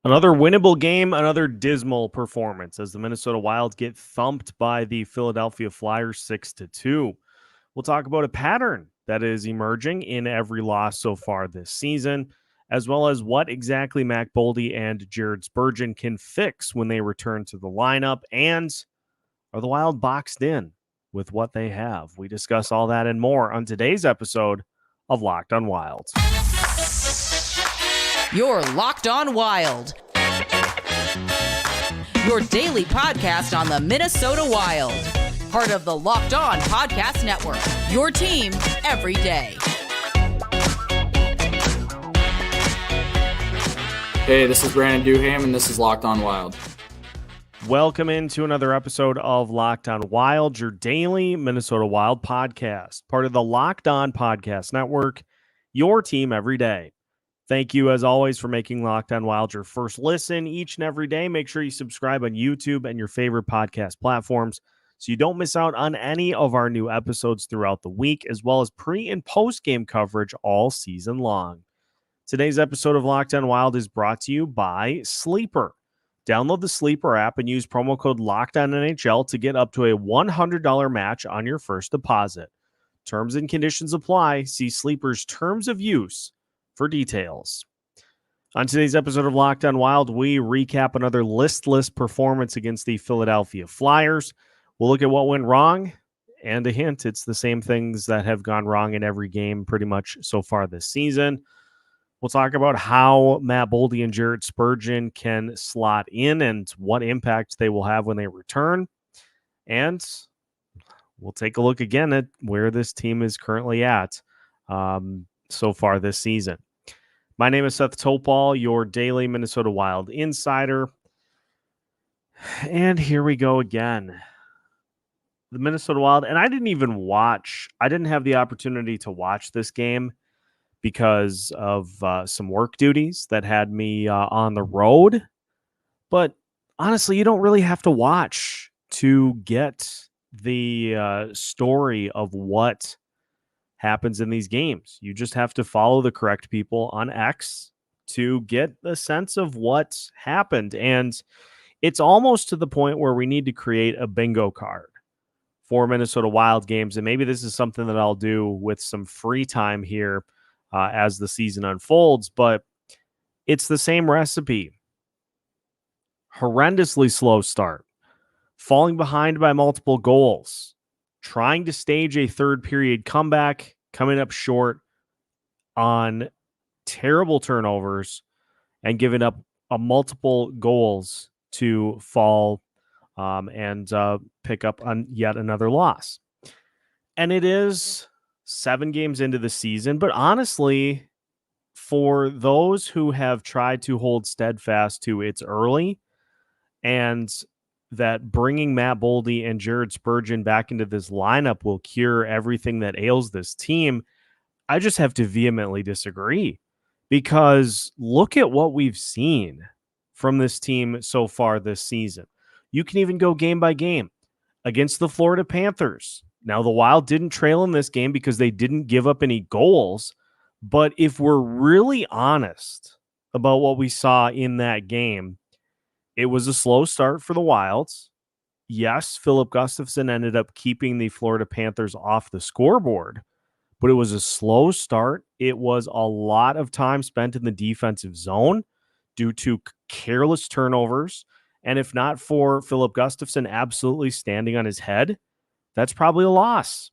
Another winnable game, another dismal performance as the Minnesota Wild get thumped by the Philadelphia Flyers 6-2. We'll talk about a pattern that is emerging in every loss so far this season, as well as what exactly Mac Boldy and Jared Spurgeon can fix when they return to the lineup, and are the Wild boxed in with what they have? We discuss all that and more on today's episode of Locked On Wild. You're Locked On Wild, your daily podcast on the Minnesota Wild. Part of the Locked On Podcast Network, your team every day. Hey, this is Brandon Duham, and this is Locked On Wild. Welcome into another episode of Locked On Wild, your daily Minnesota Wild podcast. Part of the Locked On Podcast Network, your team every day. Thank you, as always, for making Locked On Wild your first listen each and every day. Make sure you subscribe on YouTube and your favorite podcast platforms so you don't miss out on any of our new episodes throughout the week, as well as pre- and post-game coverage all season long. Today's episode of Locked On Wild is brought to you by Sleeper. Download the Sleeper app and use promo code Locked On NHL to get up to a $100 match on your first deposit. Terms and conditions apply. See Sleeper's terms of use for details. On today's episode of Locked On Wild, we recap another listless performance against the Philadelphia Flyers. We'll look at what went wrong, and a hint, it's the same things that have gone wrong in every game pretty much so far this season. We'll talk about how Matt Boldy and Jared Spurgeon can slot in and what impact they will have when they return. And we'll take a look again at where this team is currently at so far this season. My name is Seth Topal, your daily Minnesota Wild insider. And here we go again. The Minnesota Wild, and I didn't have the opportunity to watch this game because of some work duties that had me on the road. But honestly, you don't really have to watch to get the story of what happens in these games. You just have to follow the correct people on X to get a sense of what's happened. And it's almost to the point where we need to create a bingo card for Minnesota Wild games. And maybe this is something that I'll do with some free time here as the season unfolds. But it's the same recipe. Horrendously slow start. Falling behind by multiple goals. Trying to stage a third period comeback, coming up short on terrible turnovers and giving up multiple goals to fall and pick up on yet another loss. And it is 7 games into the season, but honestly, for those who have tried to hold steadfast to it's early and that bringing Matt Boldy and Jared Spurgeon back into this lineup will cure everything that ails this team, I just have to vehemently disagree, because look at what we've seen from this team so far this season. You can even go game by game. Against the Florida Panthers. Now, the Wild didn't trail in this game because they didn't give up any goals, but if we're really honest about what we saw in that game, it was a slow start for the Wilds. Yes, Philip Gustafson ended up keeping the Florida Panthers off the scoreboard, but it was a slow start. It was a lot of time spent in the defensive zone due to careless turnovers. And if not for Philip Gustafson absolutely standing on his head, that's probably a loss.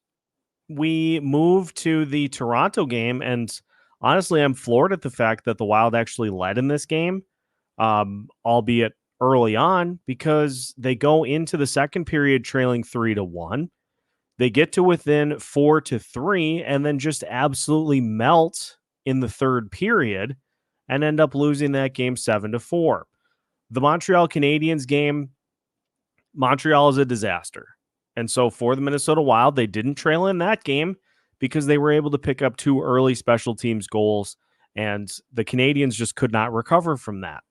We move to the Toronto game, and honestly, I'm floored at the fact that the Wild actually led in this game, albeit early on, because they go into the second period trailing 3-1. They get to within 4-3 and then just absolutely melt in the third period and end up losing that game 7-4. The Montreal Canadiens game, Montreal is a disaster. And so for the Minnesota Wild, they didn't trail in that game because they were able to pick up 2 early special teams goals, and the Canadiens just could not recover from that.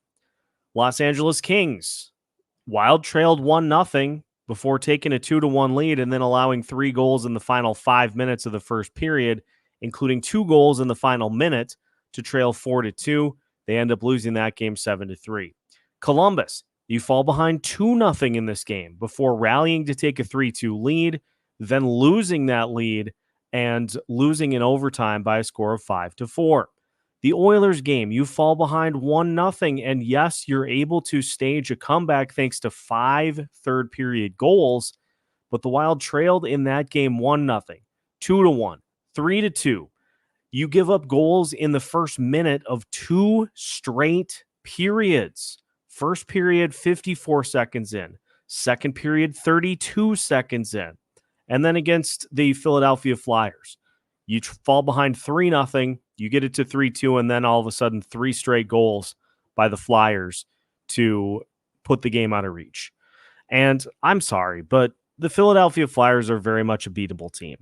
Los Angeles Kings, Wild trailed 1-0 before taking a 2-1 lead and then allowing 3 goals in the final 5 minutes of the first period, including 2 goals in the final minute to trail 4-2. They end up losing that game 7-3. Columbus, you fall behind 2-0 in this game before rallying to take a 3-2 lead, then losing that lead and losing in overtime by a score of 5-4. The Oilers game, you fall behind 1-0, and yes, you're able to stage a comeback thanks to 5 third-period goals, but the Wild trailed in that game 1-0, 2-1, 3-2. You give up goals in the first minute of 2 straight periods. First period, 54 seconds in. Second period, 32 seconds in. And then against the Philadelphia Flyers, you fall behind 3-0. You get it to 3-2, and then all of a sudden 3 straight goals by the Flyers to put the game out of reach. And I'm sorry, but the Philadelphia Flyers are very much a beatable team.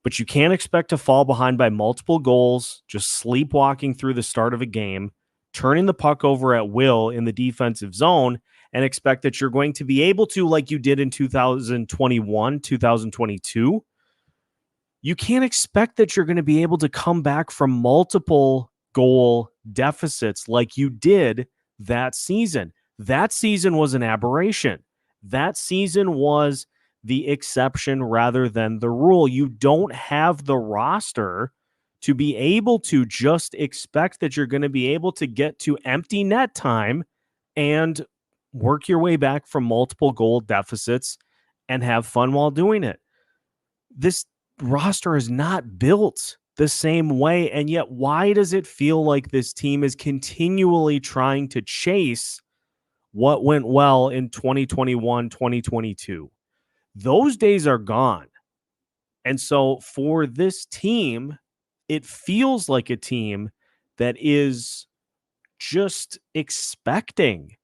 But you can't expect to fall behind by multiple goals, just sleepwalking through the start of a game, turning the puck over at will in the defensive zone, and expect that you're going to be able to, like you did in 2021, 2022. You can't expect that you're going to be able to come back from multiple goal deficits like you did that season. That season was an aberration. That season was the exception rather than the rule. You don't have the roster to be able to just expect that you're going to be able to get to empty net time and work your way back from multiple goal deficits and have fun while doing it. This roster is not built the same way, and yet why does it feel like this team is continually trying to chase what went well in 2021, 2022? Those days are gone. And so for this team, it feels like a team that is just expecting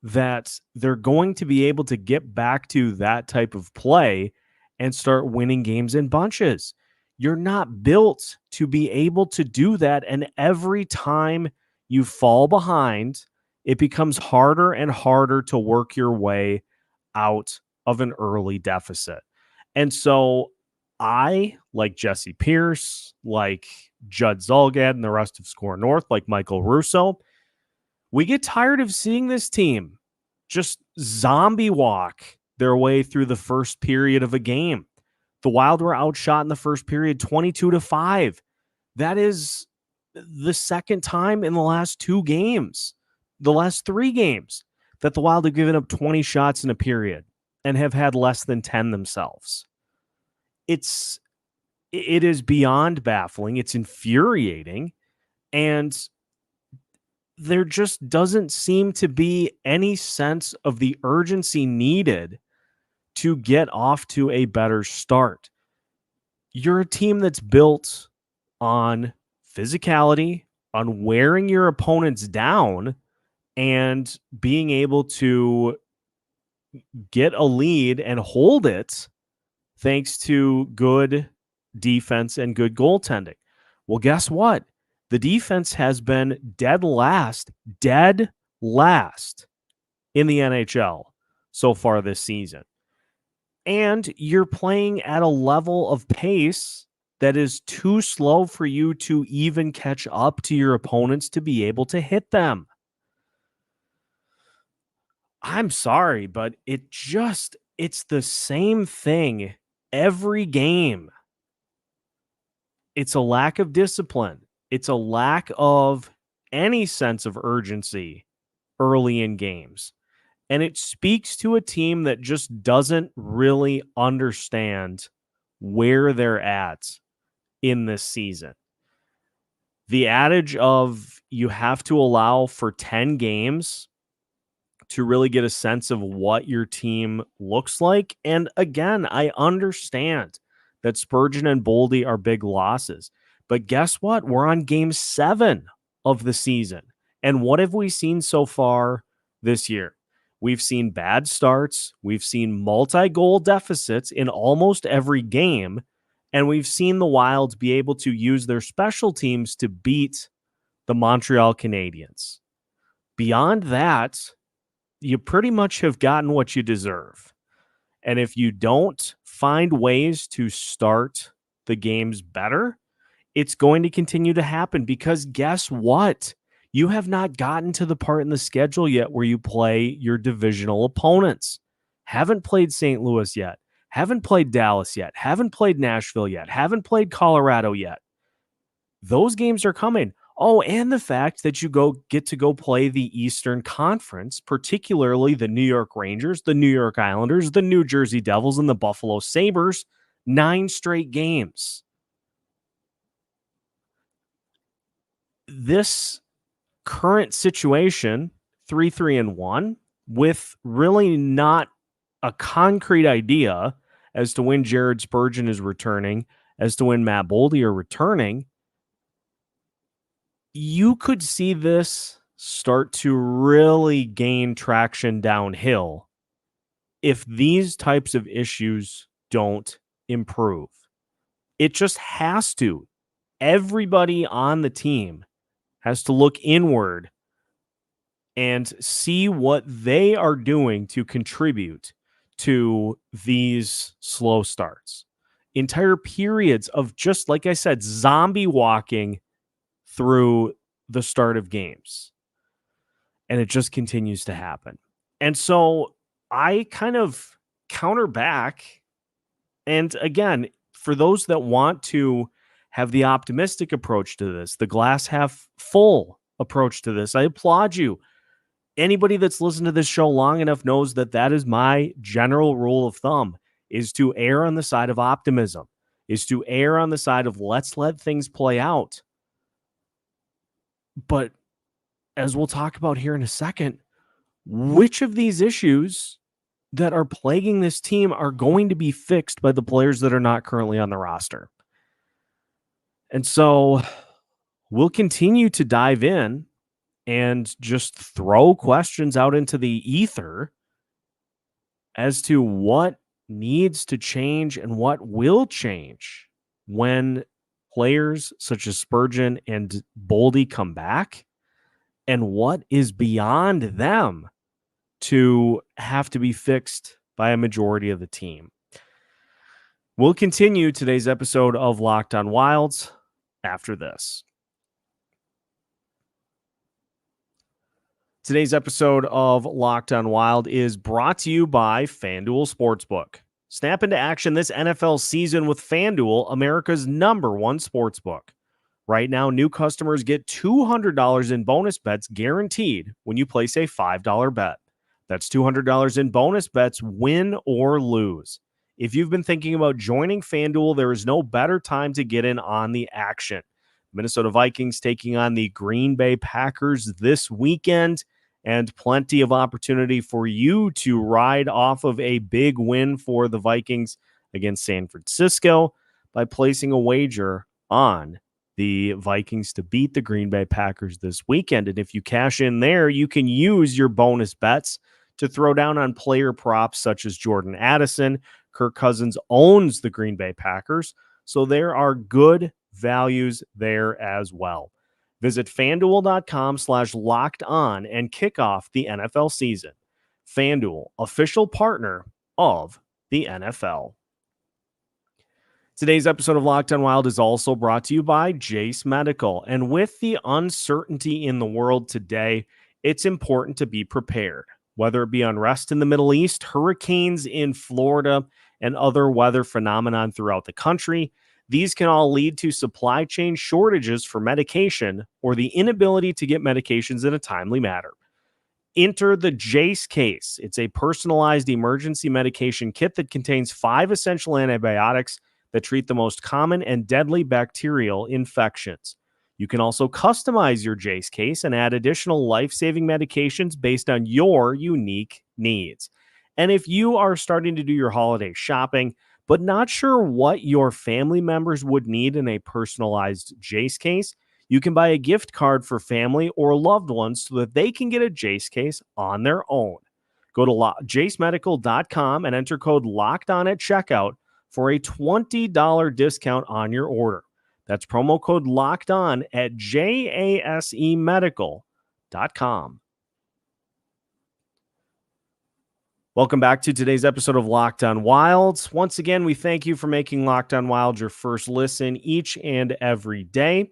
that they're going to be able to get back to that type of play and start winning games in bunches. You're not built to be able to do that. And every time you fall behind, it becomes harder and harder to work your way out of an early deficit. And so I, like Jesse Pierce, like Judd Zulgad and the rest of Score North, like Michael Russo, we get tired of seeing this team just zombie walk their way through the first period of a game. The Wild were outshot in the first period 22-5. That is the second time in the last 2 games, the last 3 games, that the Wild have given up 20 shots in a period and have had less than 10 themselves. It is beyond baffling. It's infuriating. And there just doesn't seem to be any sense of the urgency needed to get off to a better start. You're a team that's built on physicality, on wearing your opponents down, and being able to get a lead and hold it thanks to good defense and good goaltending. Well, guess what? The defense has been dead last in the NHL so far this season. And you're playing at a level of pace that is too slow for you to even catch up to your opponents to be able to hit them. I'm sorry, but it's the same thing every game. It's a lack of discipline. It's a lack of any sense of urgency early in games. And it speaks to a team that just doesn't really understand where they're at in this season. The adage of you have to allow for 10 games to really get a sense of what your team looks like. And again, I understand that Spurgeon and Boldy are big losses. But guess what? We're on game 7 of the season. And what have we seen so far this year? We've seen bad starts. We've seen multi-goal deficits in almost every game. And we've seen the Wild be able to use their special teams to beat the Montreal Canadiens. Beyond that, you pretty much have gotten what you deserve. And if you don't find ways to start the games better, it's going to continue to happen because guess what? You have not gotten to the part in the schedule yet where you play your divisional opponents. Haven't played St. Louis yet. Haven't played Dallas yet. Haven't played Nashville yet. Haven't played Colorado yet. Those games are coming. Oh, and the fact that you get to go play the Eastern Conference, particularly the New York Rangers, the New York Islanders, the New Jersey Devils, and the Buffalo Sabres, 9 straight games. This current situation, 3-3-1, with really not a concrete idea as to when Jared Spurgeon is returning, as to when Matt Boldy are returning, you could see this start to really gain traction downhill if these types of issues don't improve. It just has to. Everybody on the team has to look inward and see what they are doing to contribute to these slow starts. Entire periods of, just like I said, zombie walking through the start of games. And it just continues to happen. And so I kind of counter back. And again, for those that want to have the optimistic approach to this, the glass half full approach to this, I applaud you. Anybody that's listened to this show long enough knows that that is my general rule of thumb, is to err on the side of optimism, is to err on the side of let's let things play out. But as we'll talk about here in a second, which of these issues that are plaguing this team are going to be fixed by the players that are not currently on the roster? And so we'll continue to dive in and just throw questions out into the ether as to what needs to change and what will change when players such as Spurgeon and Boldy come back, and what is beyond them to have to be fixed by a majority of the team. We'll continue today's episode of Locked On Wilds after this. Today's episode of Locked On Wild is brought to you by FanDuel Sportsbook. Snap into action this NFL season with FanDuel, America's #1 sportsbook. Right now, new customers get $200 in bonus bets guaranteed when you place a $5 bet. That's $200 in bonus bets, win or lose. If you've been thinking about joining FanDuel, there is no better time to get in on the action. Minnesota Vikings taking on the Green Bay Packers this weekend, and plenty of opportunity for you to ride off of a big win for the Vikings against San Francisco by placing a wager on the Vikings to beat the Green Bay Packers this weekend. And if you cash in there, you can use your bonus bets to throw down on player props such as Jordan Addison. Kirk Cousins owns the Green Bay Packers, so there are good values there as well. Visit FanDuel.com/lockedon and kick off the NFL season. FanDuel, official partner of the NFL. Today's episode of Locked On Wild is also brought to you by Jase Medical. And with the uncertainty in the world today, it's important to be prepared. Whether it be unrest in the Middle East, hurricanes in Florida, and other weather phenomenon throughout the country, these can all lead to supply chain shortages for medication or the inability to get medications in a timely manner. Enter the Jase case. It's a personalized emergency medication kit that contains 5 essential antibiotics that treat the most common and deadly bacterial infections. You can also customize your Jase case and add additional life-saving medications based on your unique needs. And if you are starting to do your holiday shopping, but not sure what your family members would need in a personalized Jase case, you can buy a gift card for family or loved ones so that they can get a Jase case on their own. Go to jasemedical.com and enter code LOCKEDON at checkout for a $20 discount on your order. That's promo code LOCKEDON at jasemedical.com. Welcome back to today's episode of Locked On Wilds. Once again, we thank you for making Locked On Wild your first listen each and every day.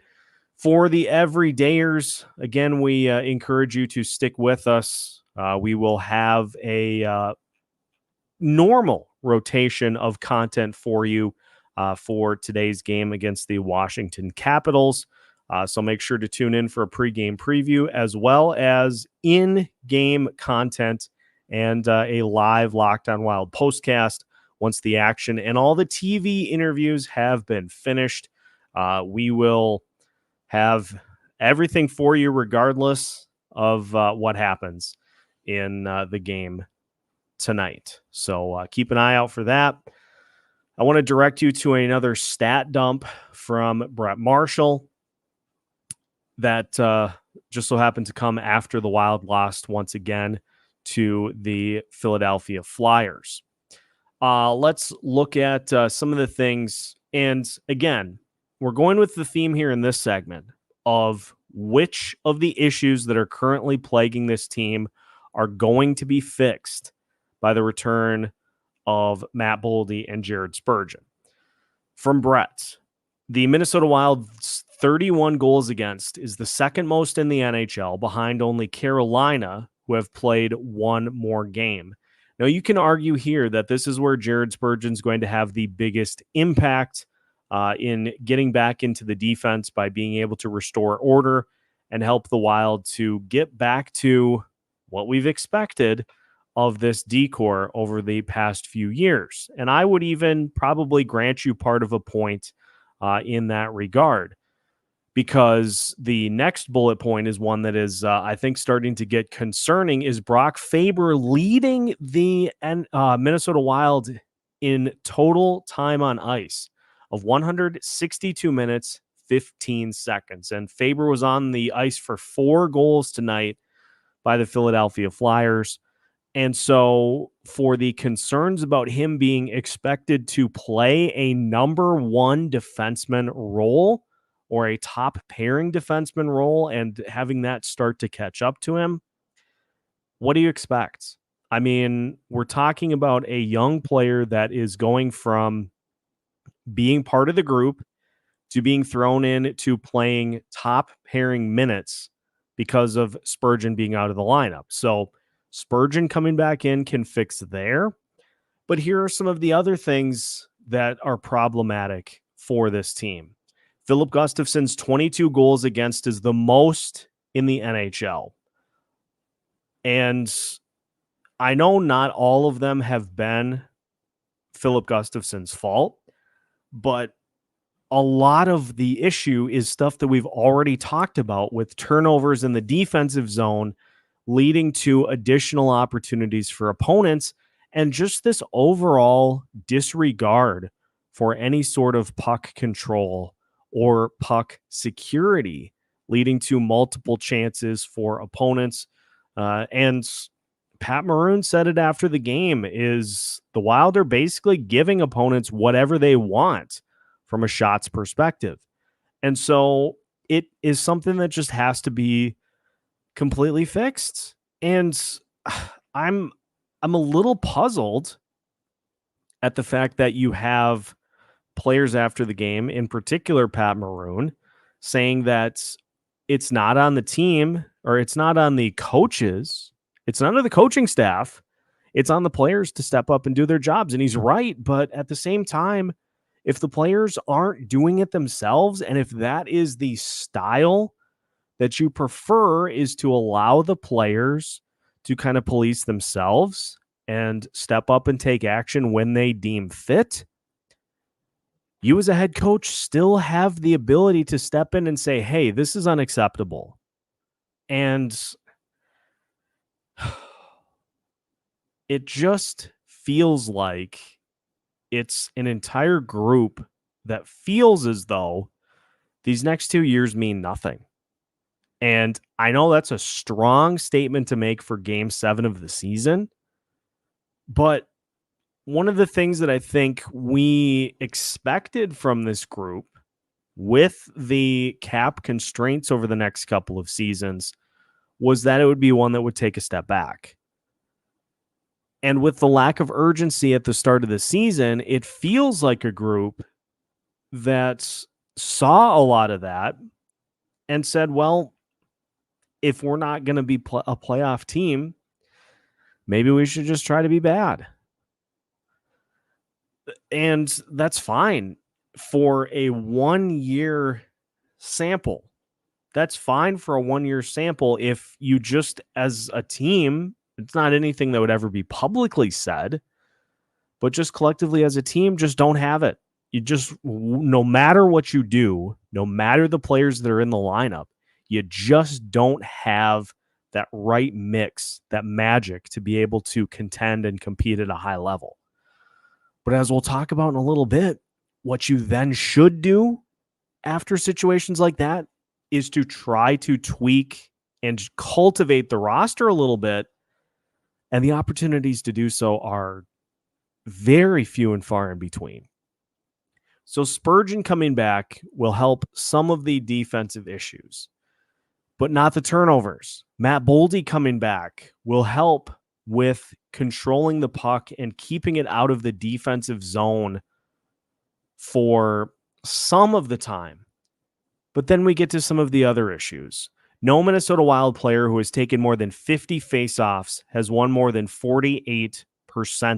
For the everydayers, again, we encourage you to stick with us. We will have a normal rotation of content for you for today's game against the Washington Capitals. So make sure to tune in for a pregame preview as well as in-game content and a live Locked On Wild postcast once the action and all the TV interviews have been finished. We will have everything for you regardless of what happens in the game tonight. So keep an eye out for that. I want to direct you to another stat dump from Brett Marshall that just so happened to come after the Wild lost once again to the Philadelphia Flyers. Let's look at some of the things. And again, we're going with the theme here in this segment of which of the issues that are currently plaguing this team are going to be fixed by the return of Matt Boldy and Jared Spurgeon. From Brett, the Minnesota Wild's 31 goals against is the second most in the NHL, behind only Carolina, who have played one more game. Now, you can argue here that this is where Jared Spurgeon's going to have the biggest impact in getting back into the defense by being able to restore order and help the Wild to get back to what we've expected of this decor over the past few years. And I would even probably grant you part of a point in that regard, because the next bullet point is one that is, I think, starting to get concerning, is Brock Faber leading the Minnesota Wild in total time on ice of 162 minutes, 15 seconds. And Faber was on the ice for 4 goals tonight by the Philadelphia Flyers. And so for the concerns about him being expected to play a number one defenseman role or a top pairing defenseman role and having that start to catch up to him, what do you expect? I mean, we're talking about a young player that is going from being part of the group to being thrown in to playing top pairing minutes because of Spurgeon being out of the lineup. So Spurgeon coming back in can fix there. But here are some of the other things that are problematic for this team. Philip Gustafsson's 22 goals against is the most in the NHL. And I know not all of them have been Philip Gustafsson's fault, but a lot of the issue is stuff that we've already talked about, with turnovers in the defensive zone leading to additional opportunities for opponents, and just this overall disregard for any sort of puck control or puck security, leading to multiple chances for opponents. And Pat Maroon said it after the game, is the Wild are basically giving opponents whatever they want from a shots perspective. And so it is something that just has to be completely fixed. And I'm a little puzzled at the fact that you have players after the game, in particular Pat Maroon, saying that it's not on the team, or it's not on the coaches, it's not on the coaching staff, it's on the players to step up and do their jobs. And he's right, but at the same time, if the players aren't doing it themselves, and if that is the style that you prefer, is to allow the players to kind of police themselves and step up and take action when they deem fit, you as a head coach still have the ability to step in and say, hey, this is unacceptable. And it just feels like it's an entire group that feels as though these next 2 years mean nothing. And I know that's a strong statement to make for Game 7 of the season, but one of the things that I think we expected from this group, with the cap constraints over the next couple of seasons, was that it would be one that would take a step back. And with the lack of urgency at the start of the season, it feels like a group that saw a lot of that and said, well, if we're not going to be a playoff team, maybe we should just try to be bad. And that's fine for a 1-year sample. That's fine for a 1-year sample if you just, as a team, it's not anything that would ever be publicly said, but just collectively as a team, just don't have it. You just, no matter what you do, no matter the players that are in the lineup, you just don't have that right mix, that magic to be able to contend and compete at a high level. But as we'll talk about in a little bit, what you then should do after situations like that is to try to tweak and cultivate the roster a little bit. And the opportunities to do so are very few and far in between. So Spurgeon coming back will help some of the defensive issues, but not the turnovers. Matt Boldy coming back will help with controlling the puck and keeping it out of the defensive zone for some of the time. But then we get to some of the other issues. No Minnesota Wild player who has taken more than 50 faceoffs has won more than 48%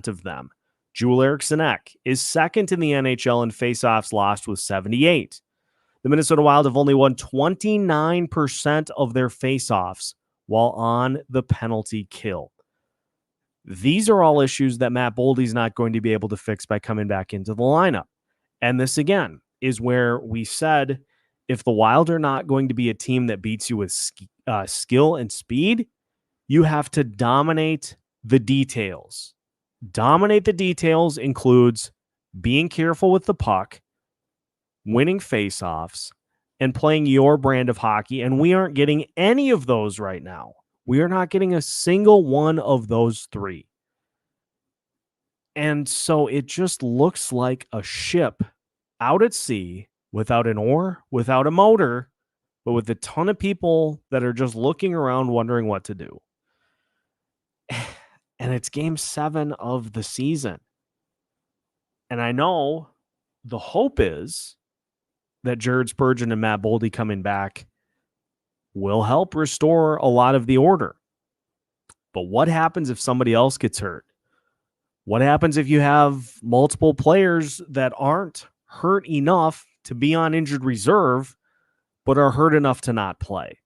of them. Joel Eriksson Ek is second in the NHL in faceoffs lost with 78. The Minnesota Wild have only won 29% of their faceoffs while on the penalty kill. These are all issues that Matt Boldy's not going to be able to fix by coming back into the lineup. And this, again, is where we said if the Wild are not going to be a team that beats you with skill and speed, you have to dominate the details. Dominate the details includes being careful with the puck, winning faceoffs, and playing your brand of hockey. And we aren't getting any of those right now. We are not getting a single one of those three. And so it just looks like a ship out at sea without an oar, without a motor, but with a ton of people that are just looking around wondering what to do. And it's game 7 of the season. And I know the hope is that Jared Spurgeon and Matt Boldy coming back will help restore a lot of the order. But what happens if somebody else gets hurt? What happens if you have multiple players that aren't hurt enough to be on injured reserve, but are hurt enough to not play?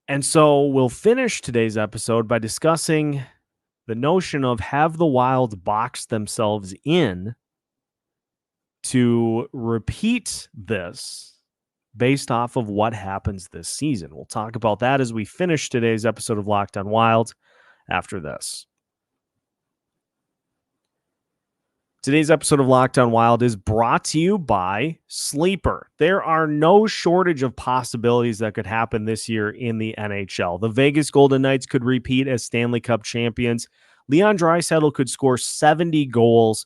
And so we'll finish today's episode by discussing the notion of have the Wild box themselves in to repeat this based off of what happens this season. We'll talk about that as we finish today's episode of Locked On Wild after this. Today's episode of Locked On Wild is brought to you by Sleeper. There are no shortage of possibilities that could happen this year in the NHL. The Vegas Golden Knights could repeat as Stanley Cup champions. Leon Draisaitl could score 70 goals,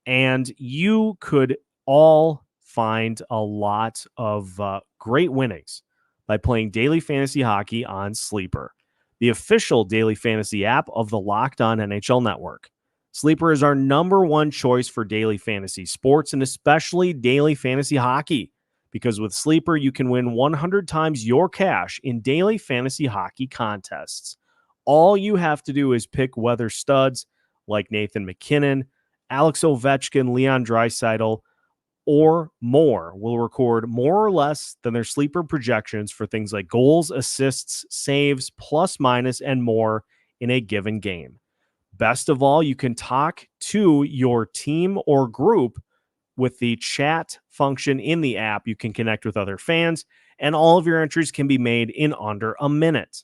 and you could all find a lot of great winnings by playing daily fantasy hockey on Sleeper, the official daily fantasy app of the Locked On NHL Network. Sleeper is our number one choice for daily fantasy sports and especially daily fantasy hockey, because with Sleeper, you can win 100 times your cash in daily fantasy hockey contests. All you have to do is pick weather studs like Nathan MacKinnon, Alex Ovechkin, Leon Draisaitl, or more will record more or less than their Sleeper projections for things like goals, assists, saves, plus minus, and more in a given game. Best of all, you can talk to your team or group with the chat function in the app. You can connect with other fans, and all of your entries can be made in under a minute.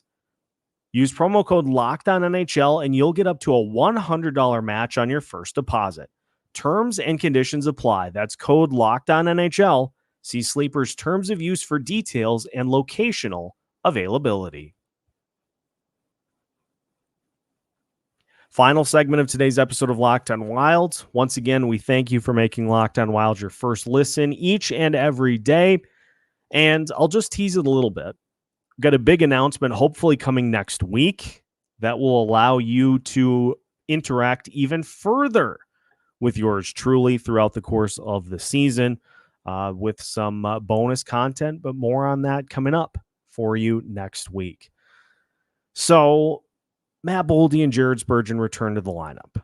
Use promo code LOCKEDONNHL, and you'll get up to a $100 match on your first deposit. Terms and conditions apply. That's code LOCKEDONNHL. See Sleeper's terms of use for details and locational availability. Final segment of today's episode of Locked On Wild. Once again, we thank you for making Locked On Wild your first listen each and every day. And I'll just tease it a little bit. We've got a big announcement hopefully coming next week that will allow you to interact even further with yours truly throughout the course of the season. with some bonus content, but more on that coming up for you next week. So Matt Boldy and Jared Spurgeon return to the lineup.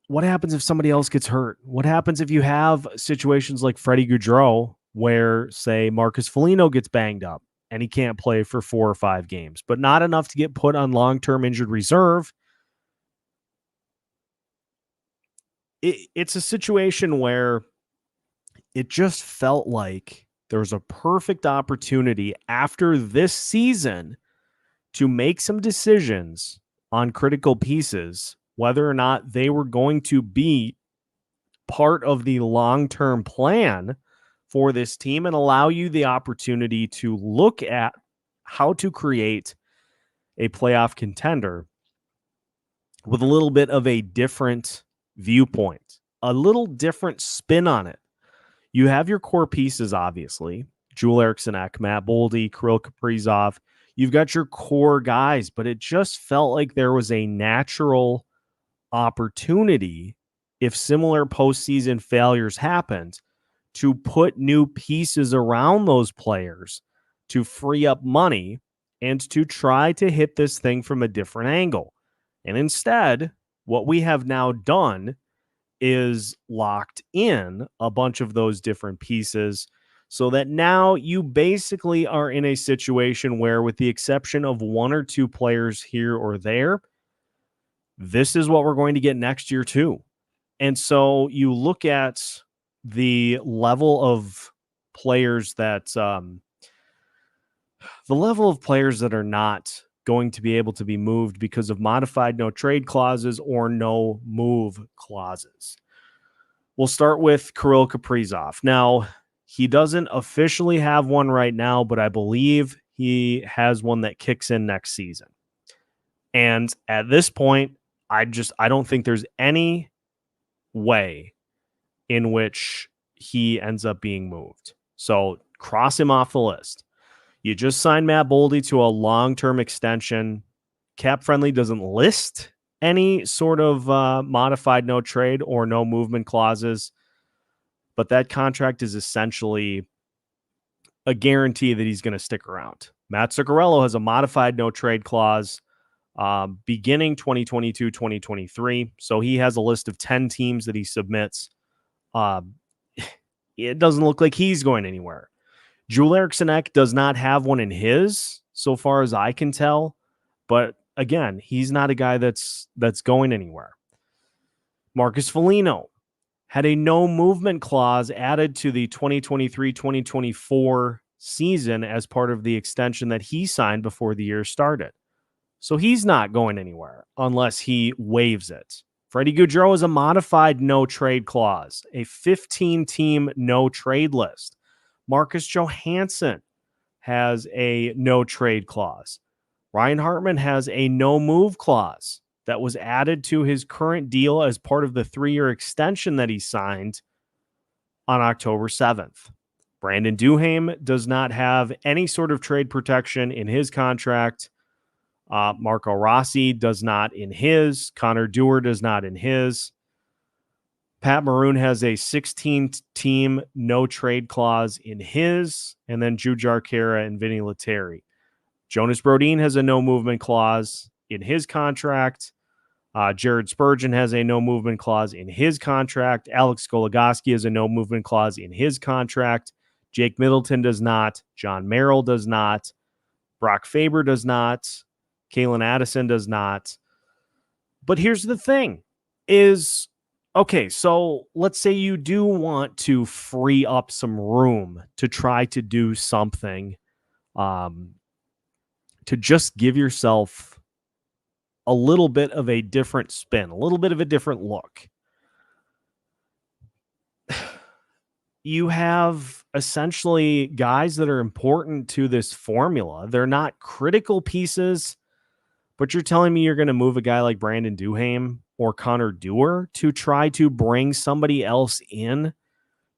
What happens if somebody else gets hurt? What happens if you have situations like Freddie Gaudreau where, say, Marcus Foligno gets banged up and he can't play for 4 or 5 games, but not enough to get put on long-term injured reserve? It's a situation where it just felt like there was a perfect opportunity after this season to make some decisions on critical pieces, whether or not they were going to be part of the long-term plan for this team and allow you the opportunity to look at how to create a playoff contender with a little bit of a different viewpoint, a little different spin on it. You have your core pieces, obviously, Joel Eriksson Ek, Matt Boldy, Kirill Kaprizov. You've got your core guys, but it just felt like there was a natural opportunity, if similar postseason failures happened, to put new pieces around those players to free up money and to try to hit this thing from a different angle. And instead, what we have now done is locked in a bunch of those different pieces so that now you basically are in a situation where, with the exception of 1 or 2 players here or there, this is what we're going to get next year too. And so you look at the level of players that are not going to be able to be moved because of modified no trade clauses or no move clauses. We'll start with Kirill Kaprizov. Now, he doesn't officially have one right now, but I believe he has one that kicks in next season. And at this point, I don't think there's any way in which he ends up being moved. So cross him off the list. You just signed Matt Boldy to a long-term extension. Cap Friendly doesn't list any sort of modified no trade or no movement clauses, but that contract is essentially a guarantee that he's going to stick around. Matt Zuccarello has a modified no trade clause beginning 2022-2023. So he has a list of 10 teams that he submits. It doesn't look like he's going anywhere. Joel Eriksson Ek does not have one in his, so far as I can tell. But again, he's not a guy that's going anywhere. Marcus Foligno had a no movement clause added to the 2023-2024 season as part of the extension that he signed before the year started. So he's not going anywhere unless he waives it. Freddie Gaudreau is a modified no trade clause, a 15-team no trade list. Marcus Johansson has a no trade clause. Ryan Hartman has a no move clause that was added to his current deal as part of the 3-year extension that he signed on October 7th. Brandon Duhaime does not have any sort of trade protection in his contract. Marco Rossi does not in his. Connor Dewar does not in his. Pat Maroon has a 16-team no trade clause in his. And then Jujhar Khaira and Vinny Lettieri. Jonas Brodin has a no movement clause in his contract. Jared Spurgeon has a no movement clause in his contract. Alex Goligoski has a no movement clause in his contract. Jake Middleton does not. John Merrill does not. Brock Faber does not. Kalen Addison does not. But here's the thing is, okay, so let's say you do want to free up some room to try to do something to just give yourself a little bit of a different spin, a little bit of a different look. You have essentially guys that are important to this formula. They're not critical pieces, but you're telling me you're going to move a guy like Brandon Duhaime or Connor Dewar to try to bring somebody else in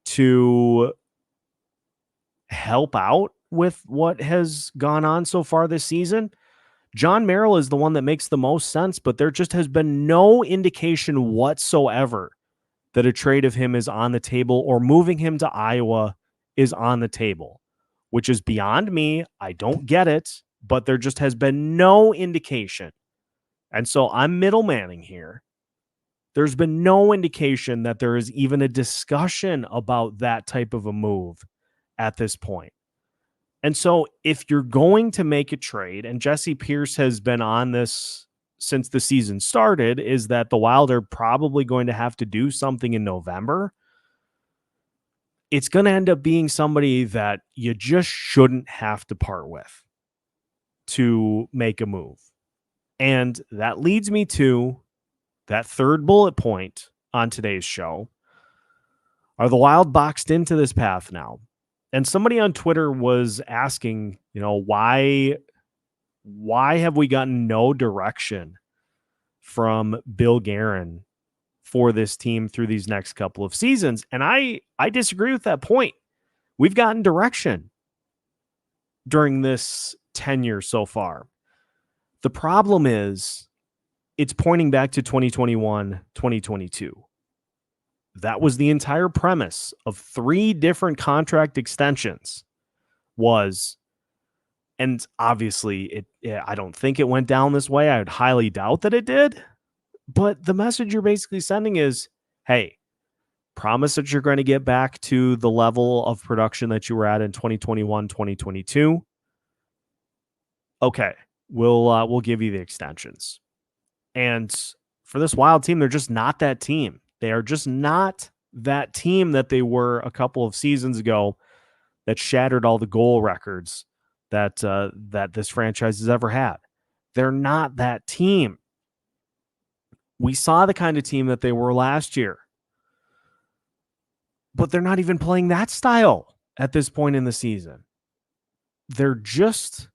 to help out with what has gone on so far this season? John Merrill is the one that makes the most sense, but there just has been no indication whatsoever that a trade of him is on the table or moving him to Iowa is on the table, which is beyond me. I don't get it, but there just has been no indication. And so I'm middlemaning here. There's been no indication that there is even a discussion about that type of a move at this point. And so if you're going to make a trade, and Jesse Pierce has been on this since the season started, is that the Wild are probably going to have to do something in November. It's going to end up being somebody that you just shouldn't have to part with to make a move. And that leads me to that third bullet point on today's show. Are the Wild boxed into this path now? And somebody on Twitter was asking, why have we gotten no direction from Bill Guerin for this team through these next couple of seasons? And I disagree with that point. We've gotten direction during this tenure so far. The problem is it's pointing back to 2021, 2022. That was the entire premise of 3 different contract extensions was, and obviously I don't think it went down this way. I would highly doubt that it did. But the message you're basically sending is, hey, promise that you're going to get back to the level of production that you were at in 2021, 2022. Okay, we'll give you the extensions. And for this Wild team, they're just not that team. They are just not that team that they were a couple of seasons ago that shattered all the goal records that this franchise has ever had. They're not that team. We saw the kind of team that they were last year. But they're not even playing that style at this point in the season. They're just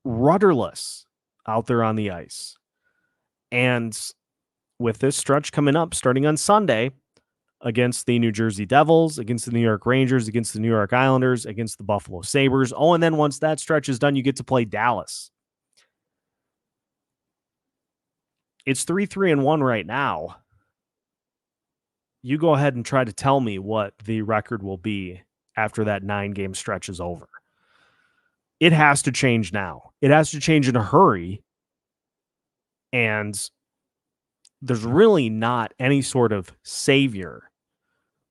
rudderless out there on the ice. And with this stretch coming up, starting on Sunday, against the New Jersey Devils, against the New York Rangers, against the New York Islanders, against the Buffalo Sabres. Oh, and then once that stretch is done, you get to play Dallas. It's 3-3-1 right now. You go ahead and try to tell me what the record will be after that 9-game stretch is over. It has to change now. It has to change in a hurry. And there's really not any sort of savior,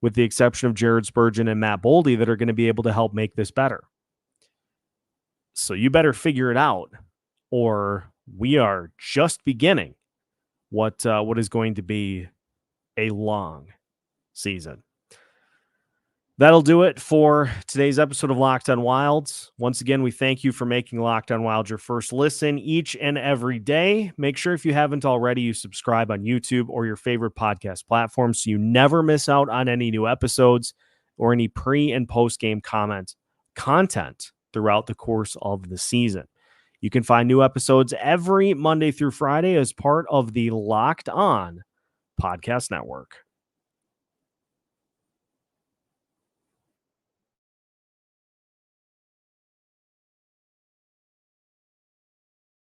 with the exception of Jared Spurgeon and Matt Boldy, that are going to be able to help make this better. So you better figure it out, or we are just beginning what is going to be a long season. That'll do it for today's episode of Locked On Wild. Once again, we thank you for making Locked On Wild your first listen each and every day. Make sure, if you haven't already, you subscribe on YouTube or your favorite podcast platform so you never miss out on any new episodes or any pre- and post-game content throughout the course of the season. You can find new episodes every Monday through Friday as part of the Locked On Podcast Network.